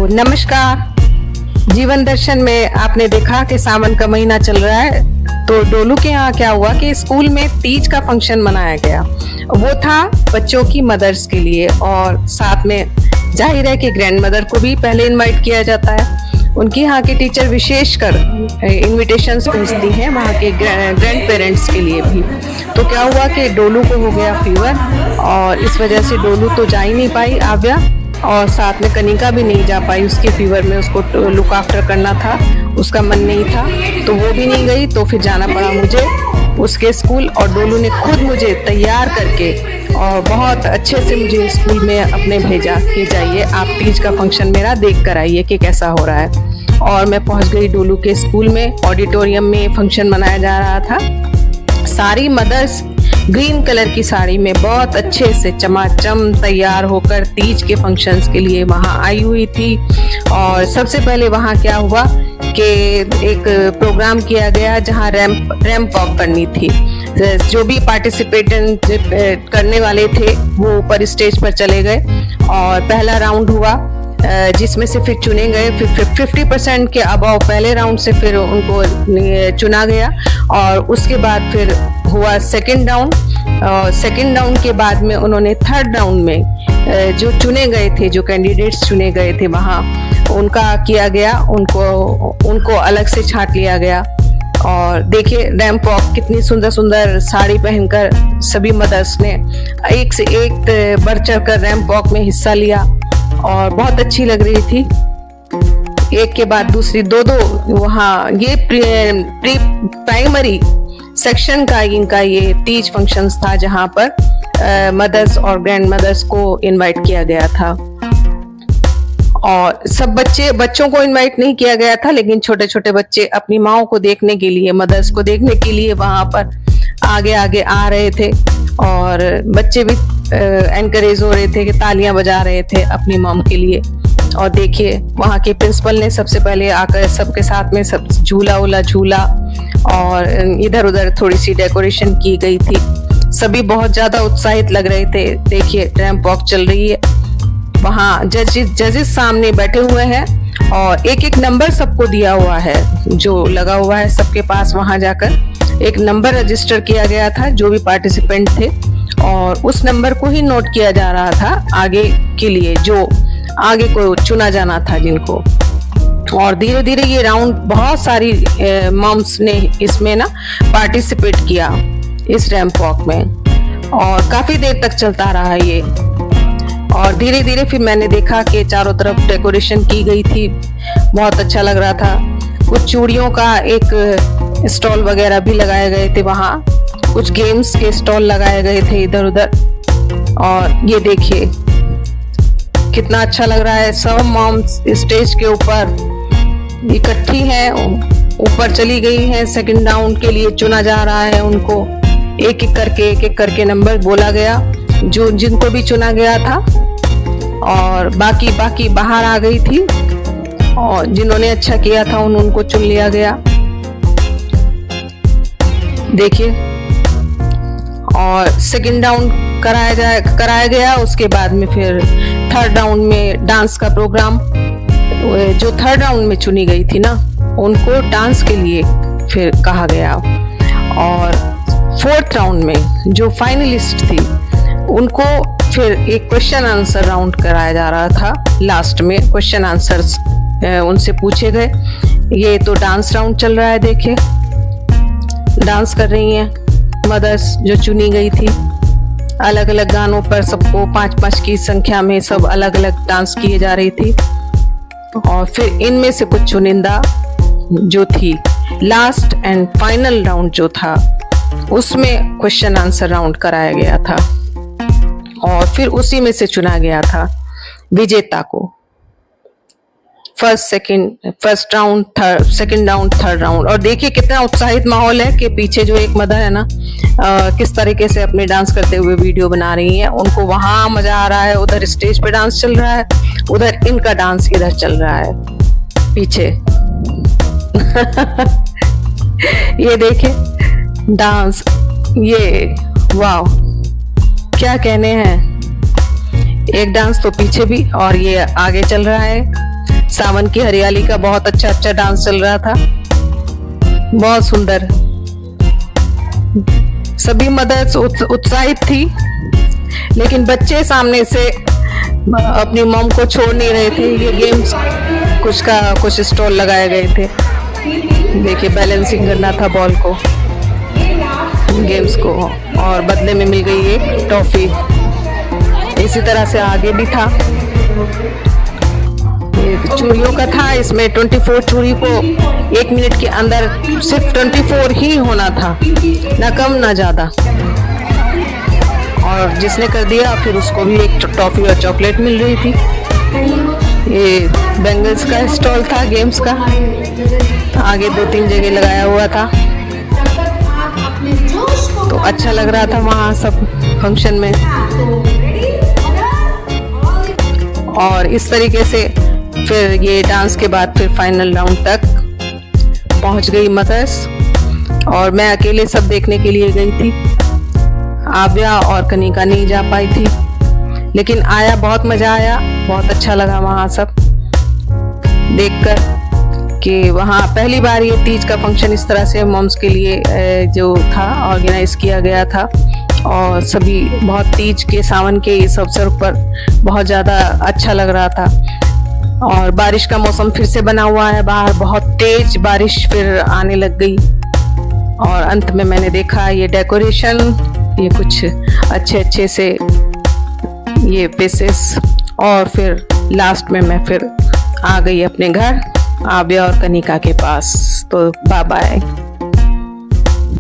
नमस्कार। जीवन दर्शन में आपने देखा कि सावन का महीना चल रहा है, तो डोलू के यहाँ क्या हुआ कि स्कूल में तीज का फंक्शन मनाया गया। वो था बच्चों की मदर्स के लिए, और साथ में जाहिर है कि ग्रैंड मदर को भी पहले इनवाइट किया जाता है। उनके यहाँ के टीचर विशेषकर इनविटेशंस भेजती हैं वहाँ के ग्रैंड पेरेंट्स के लिए भी। तो क्या हुआ कि डोलू को हो गया फीवर, और इस वजह से डोलू तो जा ही नहीं पाई आव्या, और साथ में कनिका भी नहीं जा पाई। उसके फीवर में उसको लुक आफ्टर करना था, उसका मन नहीं था, तो वो भी नहीं गई। तो फिर जाना पड़ा मुझे उसके स्कूल, और डोलू ने खुद मुझे तैयार करके और बहुत अच्छे से मुझे स्कूल में अपने भेजा कि जाइए आप तीज का फंक्शन मेरा देख कर आइए कि कैसा हो रहा है। और मैं पहुंच गई डोलू के स्कूल में। ऑडिटोरियम में फंक्शन मनाया जा रहा था। सारी मदर्स ग्रीन कलर की साड़ी में बहुत अच्छे से चमाचम तैयार होकर तीज के फंक्शंस के लिए वहां आई हुई थी। और सबसे पहले वहां क्या हुआ कि एक प्रोग्राम किया गया जहां रैंप वॉक करनी थी। जो भी पार्टिसिपेट करने वाले थे वो ऊपर स्टेज पर चले गए, और पहला राउंड हुआ जिसमें से फिर चुने गए 50% के अबव पहले राउंड से फिर उनको चुना गया। और उसके बाद फिर हुआ सेकंड राउंड, और सेकंड राउंड के बाद में उन्होंने थर्ड राउंड में जो चुने गए थे, जो कैंडिडेट्स चुने गए थे वहाँ उनका किया गया, उनको अलग से छांट लिया गया। और देखिए रैंप वॉक कितनी सुंदर सुंदर साड़ी पहनकर सभी मदर्स ने एक से एक बढ़ चढ़ कर रैंप वॉक में हिस्सा लिया, और बहुत अच्छी लग रही थी। एक के बाद दूसरी दो वहाँ ये प्री प्राइमरी सेक्शन का इनका ये तीज फंक्शंस था, जहाँ पर मदर्स और ग्रैंड मदर्स को इनवाइट किया गया था। और सब बच्चों को इनवाइट नहीं किया गया था, लेकिन छोटे छोटे बच्चे अपनी माओ को देखने के लिए, मदर्स को देखने के लिए वहां पर आगे आगे आ रहे थे। और बच्चे भी एनकरेज हो रहे थे कि तालियां बजा रहे थे अपनी मॉम के लिए। और देखिए वहाँ के प्रिंसिपल ने सबसे पहले आकर सबके साथ में सब झूला, और इधर उधर थोड़ी सी डेकोरेशन की गई थी। सभी बहुत ज्यादा उत्साहित लग रहे थे। देखिए रैंप वॉक चल रही है, वहाँ जजेस सामने बैठे हुए हैं, और एक एक नंबर सबको दिया हुआ है जो लगा हुआ है सबके पास। वहां जाकर एक नंबर रजिस्टर किया गया था जो भी पार्टिसिपेंट थे, और उस नंबर को ही नोट किया जा रहा था आगे के लिए, जो आगे को चुना जाना था जिनको। और धीरे धीरे ये राउंड बहुत सारी मॉम्स ने इसमें ना पार्टिसिपेट किया इस रैंप वॉक में, और काफी देर तक चलता रहा ये। और धीरे धीरे फिर मैंने देखा कि चारों तरफ डेकोरेशन की गई थी, बहुत अच्छा लग रहा था। कुछ चूड़ियों का एक स्टॉल वगैरह भी लगाए गए थे वहाँ, कुछ गेम्स के स्टॉल लगाए गए थे इधर उधर। और ये देखिए कितना अच्छा लग रहा है। सब मॉम्स स्टेज के ऊपर इकट्ठी हैं, ऊपर चली गई हैं। सेकंड राउंड के लिए चुना जा रहा है उनको, एक एक करके नंबर बोला गया जो जिनको भी चुना गया था, और बाकी बाहर आ गई थी, और जिन्होंने अच्छा किया था उनको चुन लिया गया। देखिए, और सेकंड राउंड कराया गया। उसके बाद में फिर थर्ड राउंड में डांस का प्रोग्राम, जो थर्ड राउंड में चुनी गई थी ना उनको डांस के लिए फिर कहा गया। और फोर्थ राउंड में जो फाइनलिस्ट थी उनको फिर एक क्वेश्चन आंसर राउंड कराया जा रहा था। लास्ट में क्वेश्चन आंसर्स उनसे पूछे गए। ये तो डांस राउंड चल रहा है, देखिए डांस कर रही हैं मदर्स जो चुनी गई थी। अलग अलग गानों पर सबको 5-5 की संख्या में सब अलग अलग डांस किए जा रही थी। और फिर इनमें से कुछ चुनिंदा जो थी, लास्ट एंड फाइनल राउंड जो था उसमें क्वेश्चन आंसर राउंड कराया गया था, और फिर उसी में से चुना गया था विजेता को। First round, second round, third round. और देखिए कितना उत्साहित माहौल है कि पीछे जो एक मदर है ना किस तरीके से अपने डांस करते हुए वीडियो बना रही हैं। उनको वहां मजा आ रहा है, उधर स्टेज पे डांस चल रहा है, उधर इनका डांस इधर चल रहा है पीछे। ये देखिए डांस, ये वाह क्या कहने हैं। एक डांस तो पीछे भी और ये आगे चल रहा है। सावन की हरियाली का बहुत अच्छा डांस चल रहा था, बहुत सुंदर। सभी मदर्स उत्साहित थी, लेकिन बच्चे सामने से अपनी मॉम को छोड़ नहीं रहे थे। ये गेम्स कुछ स्टॉल लगाए गए थे। देखिए, बैलेंसिंग करना था बॉल को, गेम्स को, और बदले में मिल गई एक टॉफी। इसी तरह से आगे भी था, ये चूड़ियों का था। इसमें 24 चूड़ी को 1 मिनट के अंदर सिर्फ 24 ही होना था, ना कम ना ज्यादा। और जिसने कर दिया फिर उसको भी एक टॉफी और चॉकलेट मिल रही थी। ये बैंगल्स का स्टॉल था, गेम्स का। आगे 2-3 जगह लगाया हुआ था, तो अच्छा लग रहा था वहाँ सब फंक्शन में। और इस तरीके से फिर ये डांस के बाद फिर फाइनल राउंड तक पहुंच गई मदर्स, और मैं अकेले सब देखने के लिए गई थी। आव्या और कनिका नहीं जा पाई थी, लेकिन आया, बहुत मजा आया, बहुत अच्छा लगा वहाँ सब देखकर कि वहाँ पहली बार ये तीज का फंक्शन इस तरह से मॉम्स के लिए जो था ऑर्गेनाइज किया गया था। और सभी बहुत तीज के, सावन के इस अवसर पर बहुत ज़्यादा अच्छा लग रहा था। और बारिश का मौसम फिर से बना हुआ है, बाहर बहुत तेज बारिश फिर आने लग गई। और अंत में मैंने देखा ये डेकोरेशन, ये कुछ अच्छे से ये पीसेस, और फिर लास्ट में मैं फिर आ गई अपने घर, आव्या और कनिका के पास। तो बाय बाय।